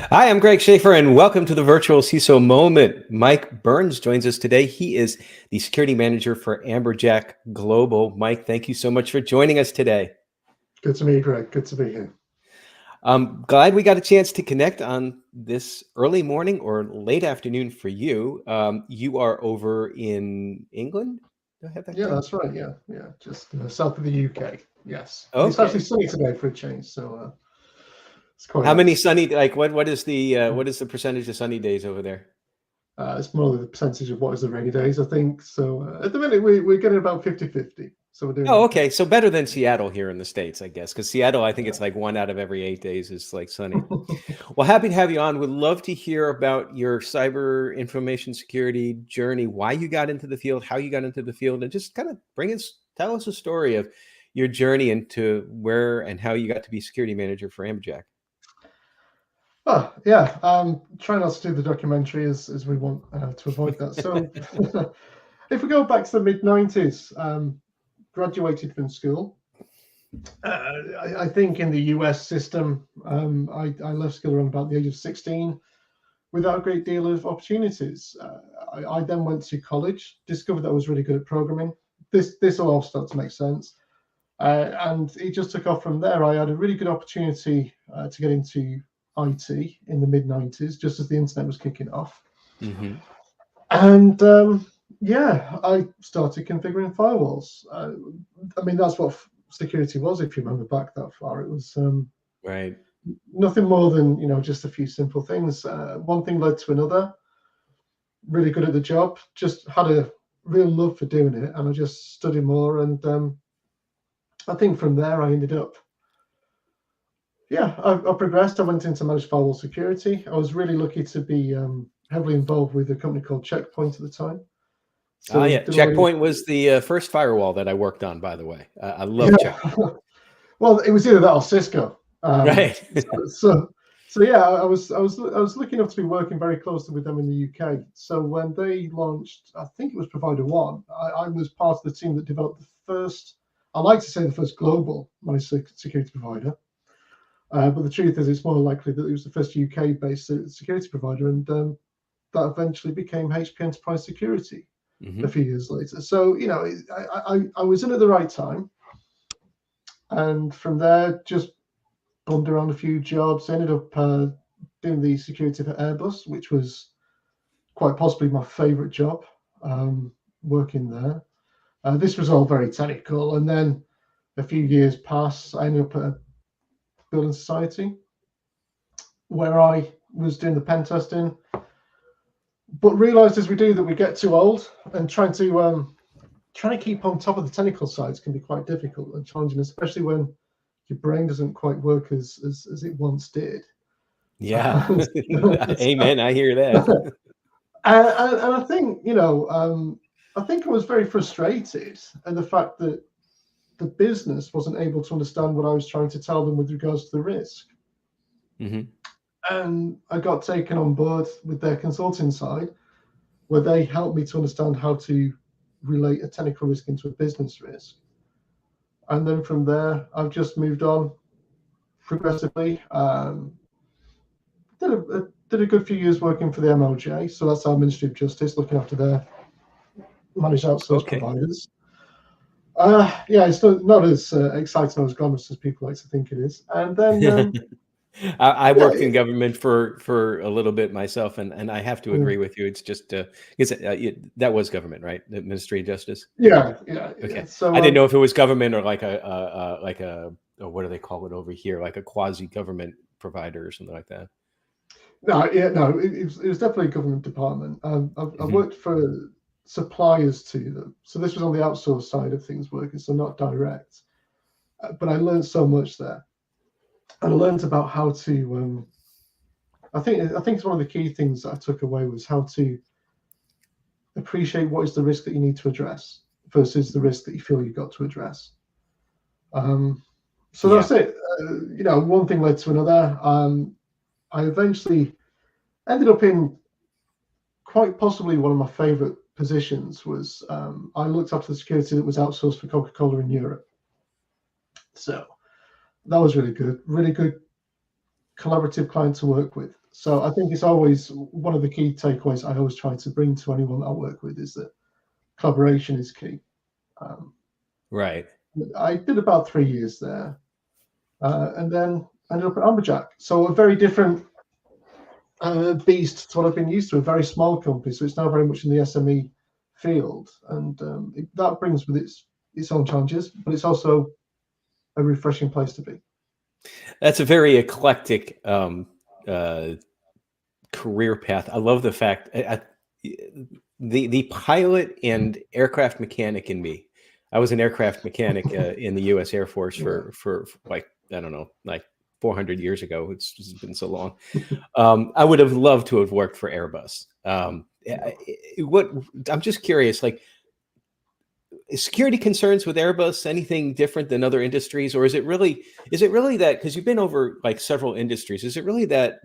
Hi, I'm Greg Schaefer, and welcome to the Virtual CISO Moment. Mike Burns joins us today. He is the security manager for Amberjack Global. Mike, thank you so much for joining us today. Good to meet you, Greg. Good to be here. I'm glad we got a chance to connect on this early morning or late afternoon for you. You are over in England? Do I have that correct? That's right. Yeah, just south of the UK. Yes, It's Okay. actually sunny today for a change, so it's quite. How many nice. sunny? What is the percentage of sunny days over there? It's more the percentage of what is the rainy days, I think. So at the minute we're getting about 50-50. So we're doing. Oh, okay. So better than Seattle here in the States, I guess, because Seattle, I think it's like 1 out of every 8 days is like sunny. Well, happy to have you on. Would love to hear about your cyber information security journey, why you got into the field, how you got into the field, and just kind of tell us a story of your journey into where and how you got to be security manager for Amberjack. Oh, yeah. Try not to do the documentary as we want to avoid that. So if we go back to the mid-90s, graduated from school. I think in the US system, I left school around about the age of 16 without a great deal of opportunities. I then went to college, discovered that I was really good at programming. This will all start to make sense. And it just took off from there. I had a really good opportunity to get into IT in the mid-90s, just as the internet was kicking off. Mm-hmm. And I started configuring firewalls. I mean, that's what security was, if you remember back that far. It was Right. nothing more than just a few simple things. One thing led to another. Really good at the job. Just had a real love for doing it, and I just studied more. And I think from there I ended up. I progressed. I went into managed firewall security. I was really lucky to be heavily involved with a company called Checkpoint at the time. So yeah, Checkpoint was the first firewall that I worked on, by the way. I love Checkpoint. Well, it was either that or Cisco. Right. So yeah, I was lucky enough to be working very closely with them in the UK. So when they launched, I think it was Provider One, I was part of the team that developed the first. I like to say the first global managed security provider. But the truth is, it's more likely that it was the first UK-based security provider, and that eventually became HP Enterprise Security a few years later. So I was in at the right time, and from there just bumped around a few jobs. Ended up doing the security for Airbus, which was quite possibly my favourite job. Working there, this was all very technical, and then a few years passed. I ended up at a building society where I was doing the pen testing, but realized as we do that we get too old, and trying to keep on top of the technical sides can be quite difficult and challenging, especially when your brain doesn't quite work as it once did. Yeah. Amen. I hear that. And I think I think I was very frustrated at the fact that the business wasn't able to understand what I was trying to tell them with regards to the risk. Mm-hmm. And I got taken on board with their consulting side, where they helped me to understand how to relate a technical risk into a business risk. And then from there, I've just moved on progressively. Did a good few years working for the MLJ, so that's our Ministry of Justice, looking after their managed outsourced providers. It's not as exciting or as glamorous as people like to think it is. And then I worked in government for a little bit myself, and I have to agree with you. It's just that was government, right? The Ministry of Justice. Yeah. Okay. So I didn't know if it was government or like a what do they call it over here, like a quasi government provider or something like that. No, it was definitely a government department. I've worked for suppliers to them, so this was on the outsourced side of things working, so not direct. But I learned so much there, and I learned about how to. I think it's one of the key things that I took away was how to appreciate what is the risk that you need to address versus the risk that you feel you've got to address. That's it. One thing led to another. I eventually ended up in quite possibly one of my favorite positions was I looked after the security that was outsourced for Coca-Cola in Europe. So that was really good collaborative client to work with. So I think it's always one of the key takeaways I always try to bring to anyone that I work with is that collaboration is key. Right. I did about 3 years there, and then ended up at Amberjack. So a very different beast to what I've been used to, a very small company. So it's now very much in the SME field, and that brings with its own challenges, but it's also a refreshing place to be. That's a very eclectic career path. I love the fact the pilot and aircraft mechanic in me. I was an aircraft mechanic in the U.S. Air Force for like, I don't know, like 400 years ago. It's been so long. I would have loved to have worked for Airbus. What I'm just curious, like, security concerns with Airbus anything different than other industries, or is it really that, because you've been over like several industries, is it really that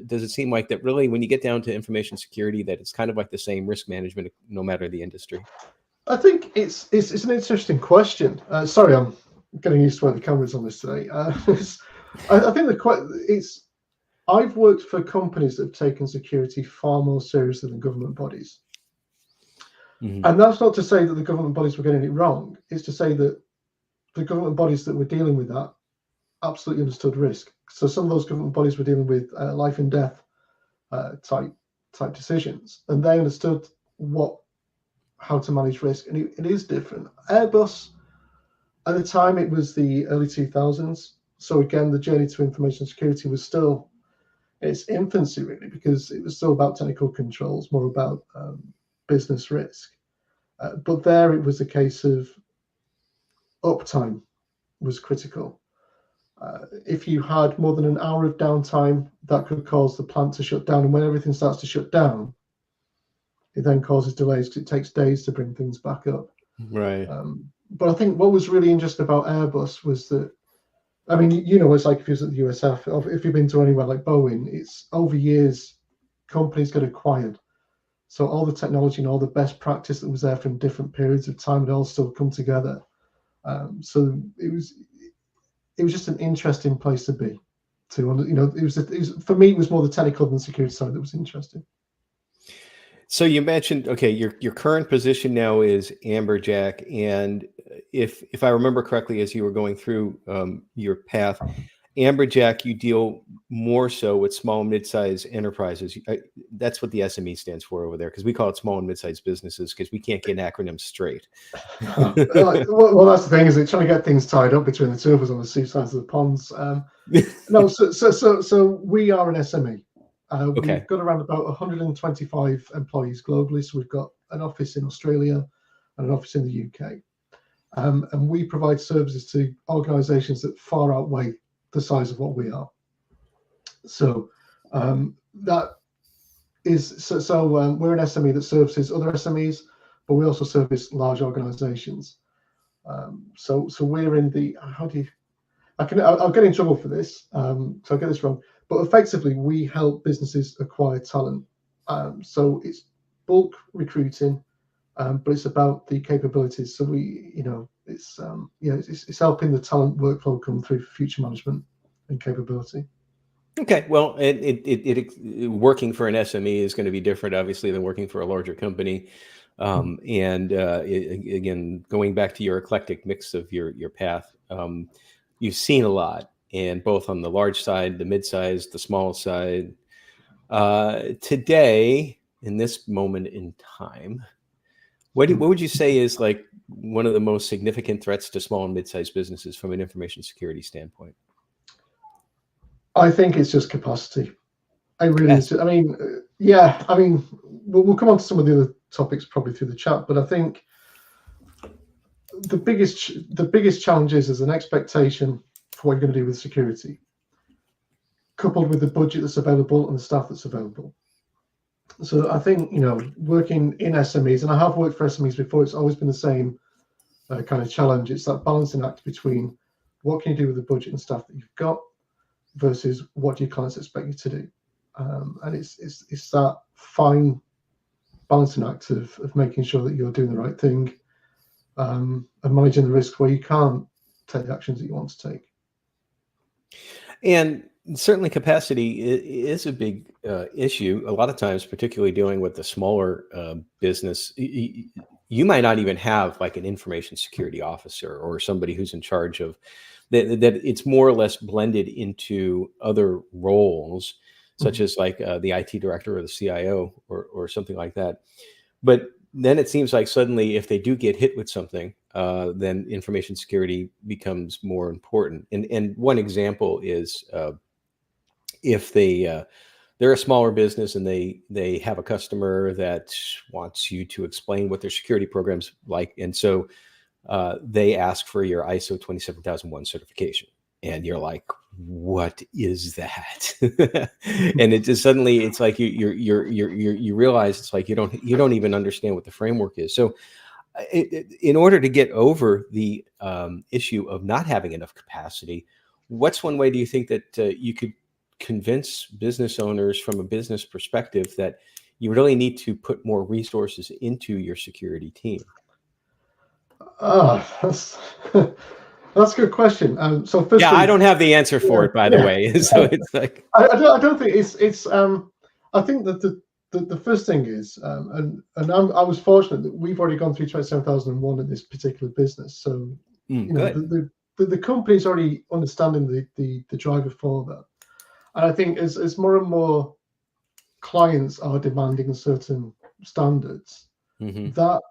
does it seem like that really when you get down to information security that it's kind of like the same risk management no matter the industry? I think it's an interesting question. Sorry, I'm getting used to where the camera's on this today. I think I've worked for companies that have taken security far more seriously than government bodies. Mm-hmm. And that's not to say that the government bodies were getting it wrong. It's to say that the government bodies that were dealing with that absolutely understood risk. So some of those government bodies were dealing with life and death type decisions, and they understood how to manage risk. And it is different. Airbus, at the time, it was the early 2000s. So again, the journey to information security was still its infancy, really, because it was still about technical controls, more about business risk. But there it was a case of uptime was critical. If you had more than an hour of downtime, that could cause the plant to shut down. And when everything starts to shut down, it then causes delays because it takes days to bring things back up. Right. But I think what was really interesting about Airbus was that, I mean, it's like if you was at the USF, if you've been to anywhere like Boeing, it's over years, companies get acquired. So all the technology and all the best practice that was there from different periods of time had all still come together. So it was just an interesting place to be. It was for me, it was more the technical than the security side that was interesting. So you mentioned, okay, your current position now is Amberjack, and if I remember correctly, as you were going through your path, Amberjack, you deal more so with small and mid-sized enterprises. That's what the SME stands for over there, because we call it small and mid-sized businesses because we can't get acronyms straight. Well, that's the thing, is it trying to get things tied up between the two of us on the two sides of the ponds. No, so we are an SME. Okay. We've got around about 125 employees globally. So we've got an office in Australia and an office in the UK. And we provide services to organizations that far outweigh the size of what we are. So that is we're an SME that services other SMEs, but we also service large organizations. So we're in the I'll get in trouble for this, so I'll get this wrong. But effectively, we help businesses acquire talent. So it's bulk recruiting, but it's about the capabilities. So it's helping the talent workflow come through for future management and capability. Okay, well, it working for an SME is going to be different, obviously, than working for a larger company. Again, going back to your eclectic mix of your path, you've seen a lot, and both on the large side, the mid-size, the small side. Today, in this moment in time, what would you say is like one of the most significant threats to small and mid-sized businesses from an information security standpoint? I think it's just capacity. I really, yes. I mean, we'll come on to some of the other topics probably through the chat, but I think the biggest challenge is an expectation for what you're going to do with security, coupled with the budget that's available and the staff that's available. So I think, working in SMEs, and I have worked for SMEs before, it's always been the same kind of challenge. It's that balancing act between what can you do with the budget and staff that you've got versus what do your clients expect you to do. And it's that fine balancing act of making sure that you're doing the right thing and managing the risk where you can't take the actions that you want to take. And certainly capacity is a big issue. A lot of times, particularly dealing with the smaller business, you might not even have like an information security officer or somebody who's in charge of that. It's more or less blended into other roles, such as like the IT director or the CIO or something like that. But then it seems like suddenly, if they do get hit with something, then information security becomes more important. And one example is if they're a smaller business and they have a customer that wants you to explain what their security programs like, and so they ask for your ISO 27001 certification, and you're like, what is that? And it just suddenly it's like you realize it's like you don't even understand what the framework is. So in order to get over the issue of not having enough capacity, what's one way do you think that you could convince business owners from a business perspective that you really need to put more resources into your security team? That's that's a good question. So Yeah, I firstly, don't have the answer for it, by the yeah, way. So it's like, I don't think it's I think that the first thing is I was fortunate that we've already gone through 27001 at this particular business, so you know good. the company's already understanding the driver for that, and I think as more and more clients are demanding certain standards, Hmm. that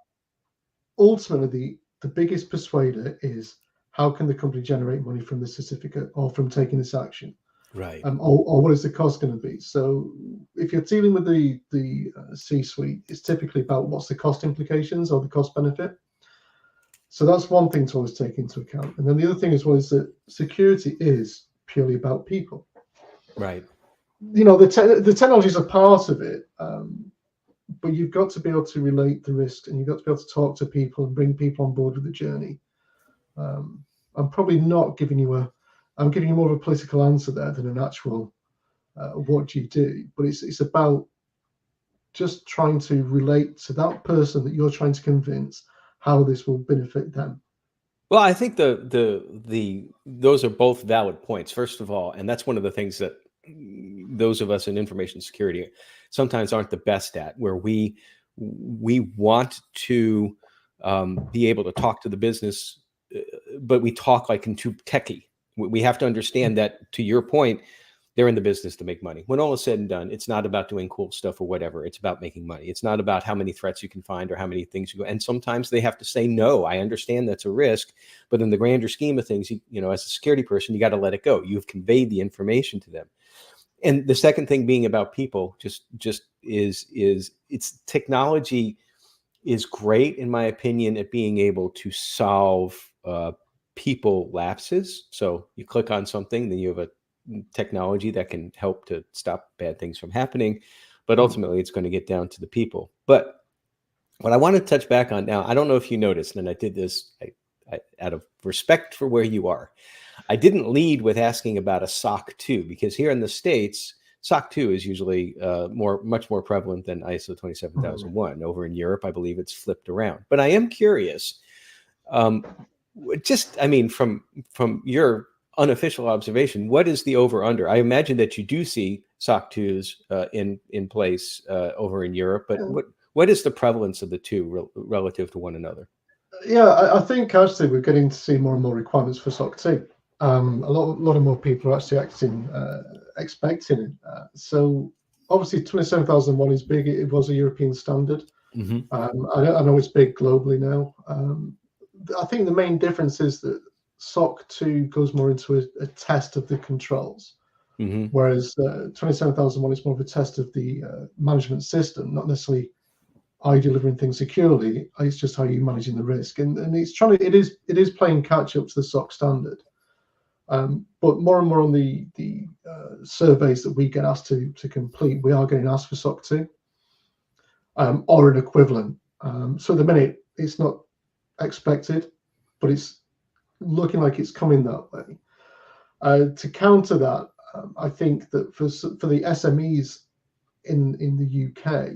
ultimately the biggest persuader is how can the company generate money from this certificate or from taking this action, Right. or what is the cost going to be? So if you're dealing with the C-suite, it's typically about what's the cost implications or the cost benefit. So that's one thing to always take into account. And then the other thing as well is that security is purely about people. Right. You know, the technology is a part of it, but you've got to be able to relate the risks, and you've got to be able to talk to people and bring people on board with the journey. I'm probably not giving you I'm giving you more of a political answer there than an actual what do you do, but it's about just trying to relate to that person that you're trying to convince how this will benefit them. Well, I think the those are both valid points. First of all, and that's one of the things that those of us in information security sometimes aren't the best at, where we want to be able to talk to the business, but we talk like in too techie. We have to understand that, to your point, they're in the business to make money. When all is said and done, it's not about doing cool stuff or whatever. It's about making money. It's not about how many threats you can find or how many things you go. And sometimes they have to say, no, I understand that's a risk, but in the grander scheme of things, you know, as a security person, you got to let it go. You've conveyed the information to them. And the second thing being about people, just is it's technology is great, in my opinion, at being able to solve people lapses. So you click on something, then you have a technology that can help to stop bad things from happening, but ultimately it's going to get down to the people. But what I want to touch back on now, I don't know if you noticed, and I did this out of respect for where you are, I didn't lead with asking about a SOC 2, because here in the States, SOC 2 is usually much more prevalent than ISO 27001. Over in Europe, I believe it's flipped around. But I am curious, I mean, from your unofficial observation, what is the over under? I imagine that you do see SOC 2s in place over in Europe, but what is the prevalence of the two relative to one another? Yeah, I think actually we're getting to see more and more requirements for SOC 2. A lot of more people are actually expecting it. So obviously 27001 is big. It was a European standard. Mm-hmm. I know it's big globally now. I think the main difference is that SOC 2 goes more into a test of the controls, Mm-hmm. whereas 27001 is more of a test of the management system, not necessarily are you delivering things securely. It's just how you're managing the risk, and it is playing catch up to the SOC standard. But more and more on the surveys that we get asked to complete, we are getting asked for SOC 2 or an equivalent. So at the minute, it's not expected, but it's looking like it's coming that way. To counter that, I think that for the SMEs in the UK,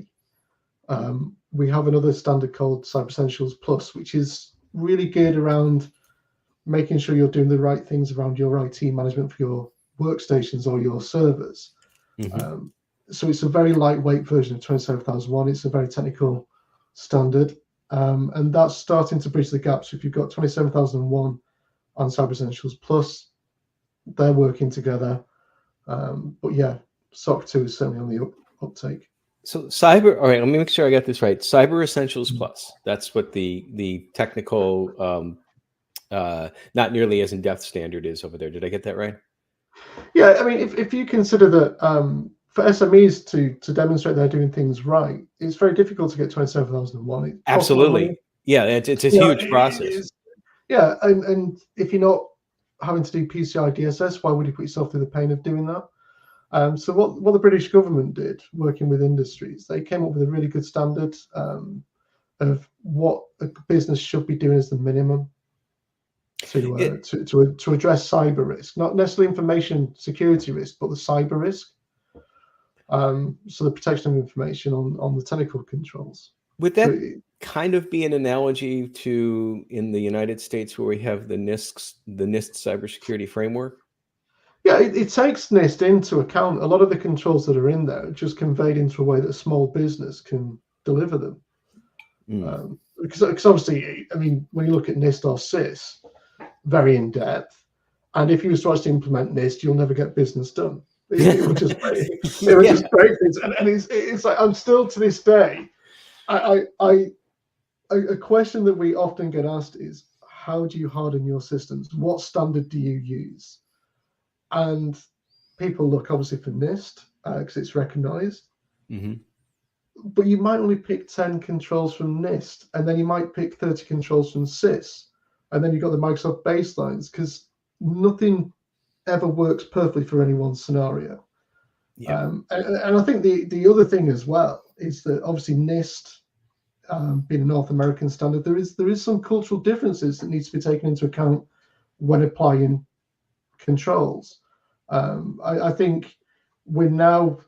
we have another standard called Cyber Essentials Plus, which is really geared around making sure you're doing the right things around your IT management for your workstations or your servers. Mm-hmm. So it's a very lightweight version of 27001. It's a very technical standard, and that's starting to bridge the gap. So if you've got 27001 on Cyber Essentials Plus, they're working together. But yeah, SOC 2 is certainly on the uptake. So cyber, all right, let me make sure I got this right. Cyber Essentials Plus, that's what the technical, not nearly as in-depth standard is over there. Did I get that right? Yeah, I mean, if you consider that for SMEs to demonstrate they're doing things right, it's very difficult to get 27001. It costs a lot of money. Absolutely. Yeah, it's a You know, huge process. Yeah, and if you're not having to do PCI DSS, why would you put yourself through the pain of doing that? So what the British government did, working with industries, they came up with a really good standard of what a business should be doing as the minimum to address cyber risk, not necessarily information security risk, but the cyber risk. So the protection of information on the technical controls. Would that kind of be an analogy to in the United States where we have the NIST cybersecurity framework? Yeah, it takes NIST into account. A lot of the controls that are in there are just conveyed into a way that a small business can deliver them. Because obviously, I mean, when you look at NIST or SIS, very in depth, and if you was to actually implement NIST, you'll never get business done. It would just break, it would just break things, and it's like I'm still to this day. A question that we often get asked is, how do you harden your systems? What standard do you use? And people look obviously for NIST because it's recognized. Mm-hmm. But you might only pick 10 controls from NIST, and then you might pick 30 controls from SIS, and then you've got the Microsoft baselines, because nothing ever works perfectly for any one scenario. Yeah. And I think the other thing as well is that obviously NIST, being a North American standard, there is some cultural differences that needs to be taken into account when applying controls. I think we're now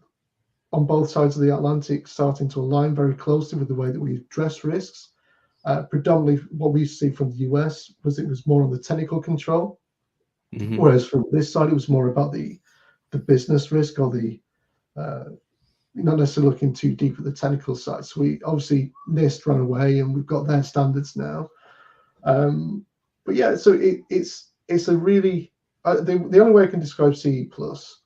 on both sides of the Atlantic starting to align very closely with the way that we address risks. Predominantly what we see from the US was it was more on the technical control, whereas from this side it was more about the business risk or the not necessarily looking too deep at the technical side. So we obviously NIST ran away and we've got their standards now. But yeah, so it's a really the only way I can describe CE Plus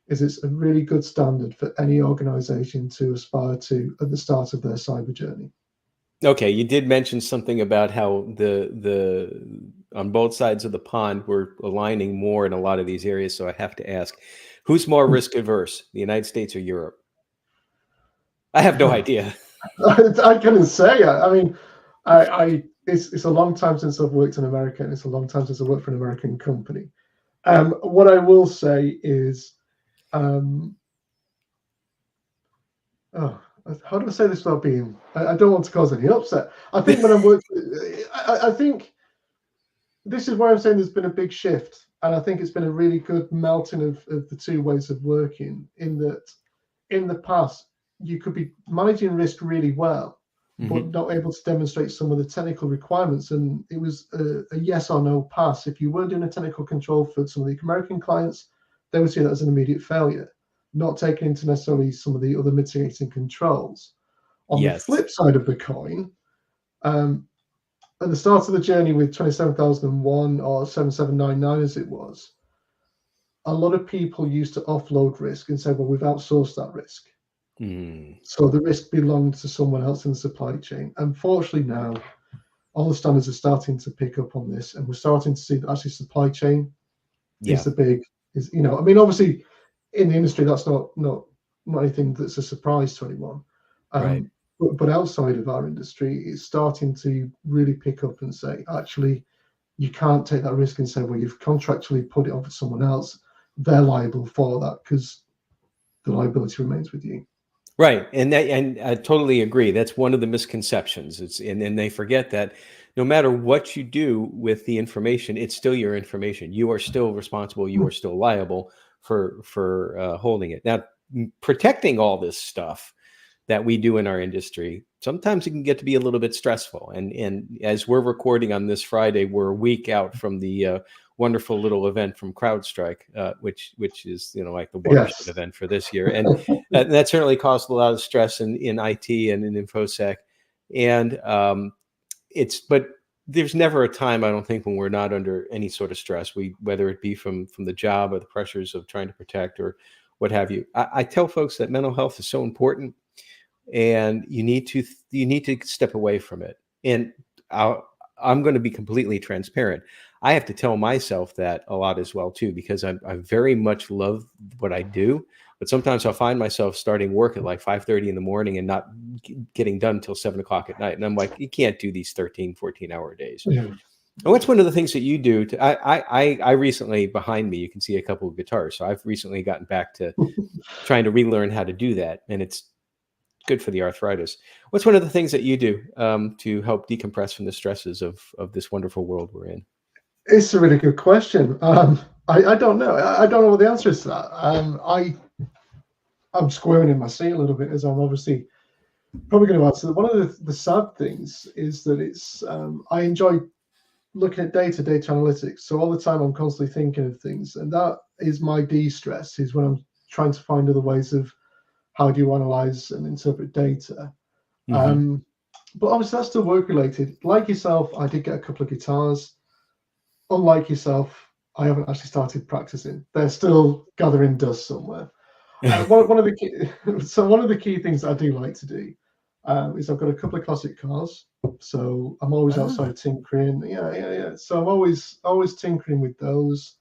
is it's a really good standard for any organization to aspire to at the start of their cyber journey. Okay, you did mention something about how the on both sides of the pond we're aligning more in a lot of these areas. So I have to ask, who's more risk averse, the United States or Europe? I have no idea. I couldn't say. I mean, it's a long time since I've worked in America, and it's a long time since I worked for an American company. What I will say is, how do I say this without being? I don't want to cause any upset. I think when I'm working, I think this is where I'm saying there's been a big shift, and I think it's been a really good melting of the two ways of working. In that, in the past, you could be managing risk really well, but not able to demonstrate some of the technical requirements. And it was a yes or no pass. If you weren't doing a technical control for some of the American clients, they would see that as an immediate failure, not taking into necessarily some of the other mitigating controls. On the flip side of the coin, at the start of the journey with 27001 or 7799 as it was, a lot of people used to offload risk and say, well, we've outsourced that risk. So the risk belonged to someone else in the supply chain. Unfortunately, now all the standards are starting to pick up on this, and we're starting to see that actually supply chain is the big, I mean, obviously in the industry that's not anything that's a surprise to anyone. Right. But outside of our industry, it's starting to really pick up and say, actually, you can't take that risk and say, well, you've contractually put it off to someone else. They're liable for that because the liability remains with you. Right, and I totally agree. That's one of the misconceptions. And they forget that no matter what you do with the information, it's still your information. You are still responsible. You are still liable for holding it. Now, protecting all this stuff that we do in our industry, sometimes it can get to be a little bit stressful. And as we're recording on this Friday, we're a week out from the wonderful little event from CrowdStrike, which is, you know, like the watershed Yes. event for this year, and that certainly caused a lot of stress in IT and in InfoSec, and but there's never a time, I don't think, when we're not under any sort of stress, whether it be from the job or the pressures of trying to protect or what have you. I tell folks that mental health is so important, and you need to step away from it. And I'm going to be completely transparent. I have to tell myself that a lot as well too, because I very much love what I do, but sometimes I'll find myself starting work at like 5:30 in the morning and not getting done until 7 o'clock at night. And I'm like, you can't do these 13, 14-hour days. Yeah. And what's one of the things that you do? I recently, behind me, you can see a couple of guitars. So I've recently gotten back to trying to relearn how to do that. And it's good for the arthritis. What's one of the things that you do to help decompress from the stresses of this wonderful world we're in? It's a really good question. I don't know. I don't know what the answer is to that. I'm squirming in my seat a little bit, as I'm obviously probably going to answer. One of the sad things is that it's I enjoy looking at data analytics. So all the time I'm constantly thinking of things, and that is my de-stress, is when I'm trying to find other ways of how do you analyze and interpret data. Mm-hmm. But obviously that's still work related. Like yourself, I did get a couple of guitars. Unlike yourself, I haven't actually started practicing. They're still gathering dust somewhere. One of the key things I do like to do is I've got a couple of classic cars, so I'm always outside tinkering. Yeah. So I'm always tinkering with those,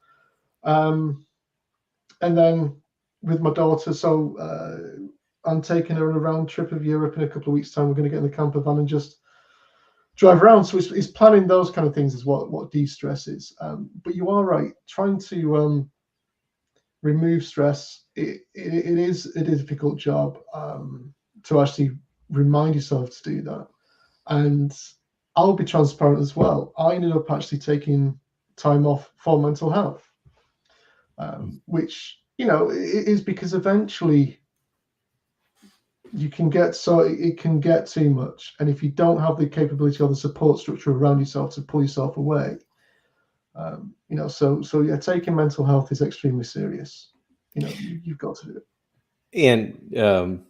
and then with my daughter. So I'm taking her on a round trip of Europe in a couple of weeks' time. We're going to get in the camper van and just drive around. So it's planning those kind of things is what de-stress is. But you are right, trying to remove stress, it is a difficult job to actually remind yourself to do that. And I'll be transparent as well. I ended up actually taking time off for mental health, which, you know, it is because eventually you can it can get too much. And if you don't have the capability or the support structure around yourself to pull yourself away, you know, so yeah, taking mental health is extremely serious. You know, you've got to do it. And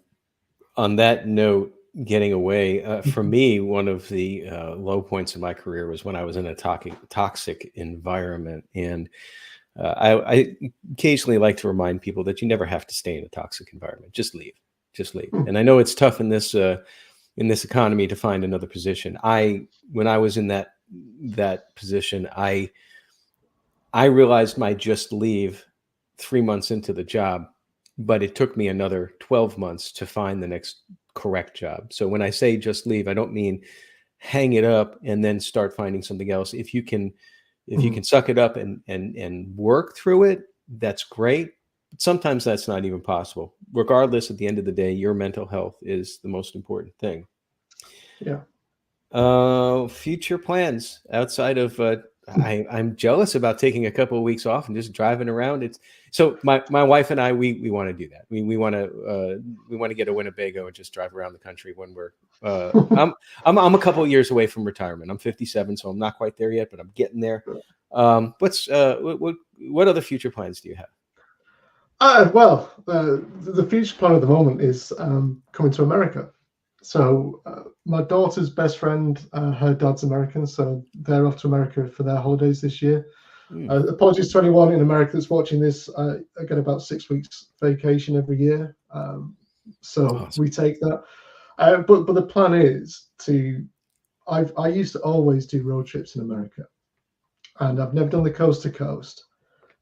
on that note, getting away, for me, one of the low points in my career was when I was in a toxic environment. And I occasionally like to remind people that you never have to stay in a toxic environment. Just leave. And I know it's tough in this economy to find another position. When I was in that position, I realized my just leave 3 months into the job, but it took me another 12 months to find the next correct job. So when I say just leave, I don't mean hang it up and then start finding something else. If you can suck it up and work through it, that's great. But sometimes that's not even possible. Regardless, at the end of the day, your mental health is the most important thing. Yeah. Future plans outside of I'm jealous about taking a couple of weeks off and just driving around. So my wife and I we want to do that. We want to get a Winnebago and just drive around the country when we're I'm a couple of years away from retirement. I'm 57, so I'm not quite there yet, but I'm getting there. What other future plans do you have? Well, the future plan at the moment is coming to America. So my daughter's best friend, her dad's American, so they're off to America for their holidays this year. Apologies to anyone in America that's watching this. I get about 6 weeks vacation every year, so awesome. We take that. But the plan is I used to always do road trips in America, and I've never done the coast to coast.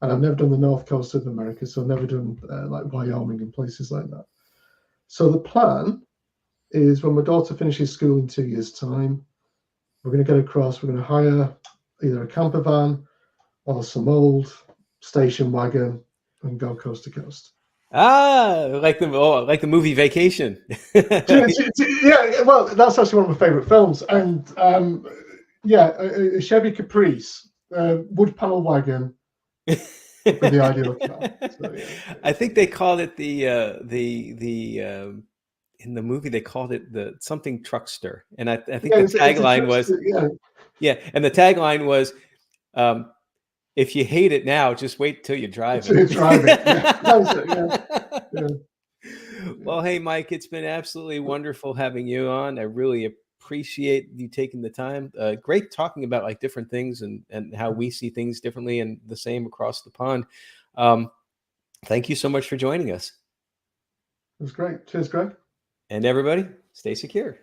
And I've never done the north coast of America, so I've never done like Wyoming and places like that. So the plan is when my daughter finishes school in 2 years' time, we're going to get across, we're going to hire either a camper van or some old station wagon and go coast to coast. Like the movie Vacation. Yeah, well, that's actually one of my favorite films. And a Chevy Caprice, wood panel wagon, for the ideal car. So, yeah. I think they called it in the movie they called it the something truckster, and I think the tagline was and the tagline was if you hate it now, just wait till you drive To it. drive it. Yeah. That's it. Yeah. Yeah. Well, hey, Mike, it's been absolutely wonderful having you on. I really appreciate you taking the time. Great talking about like different things and how we see things differently and the same across the pond. Thank you so much for joining us. It was great. Cheers, Greg. And everybody, stay secure.